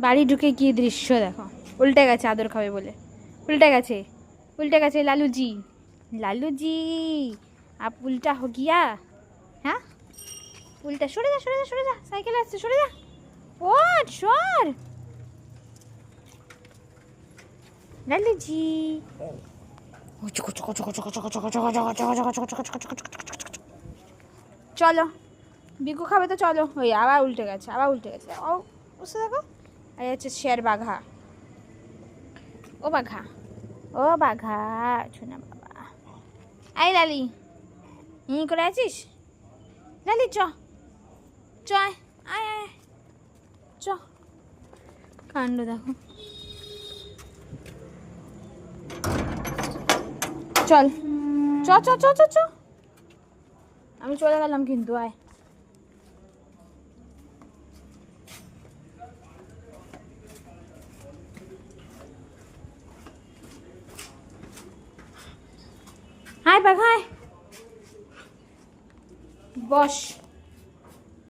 বাড়ি ঢুকে কি দৃশ্য দেখো, উল্টে গেছে আদর খাবে বলে, উল্টে গেছে, উল্টে গেছে। লালুজি, লালুজি আপ উল্টা হো গিয়া। হ্যাঁ উল্টা, সরে যা সরে যা সরে যা, সাইকেল আসছে, সরে যা। ও সর লালুজি। চলো বিকু খাবে তো চলো। ওই আবার উল্টে গেছে, আবার উল্টে গেছে। ও বুঝতে দেখো, আর হচ্ছে শের বাঘা। ও বাঘা, ও বাঘা শোনা বাবা। আই লালি, করে আছিস লালি? চ চ, আয় আয় আয়, চ। কাণ্ড দেখো। চল চ চ চ চ চ, আমি চলে গেলাম কিন্তু, আয়। হাই বাঘ, হাই বস।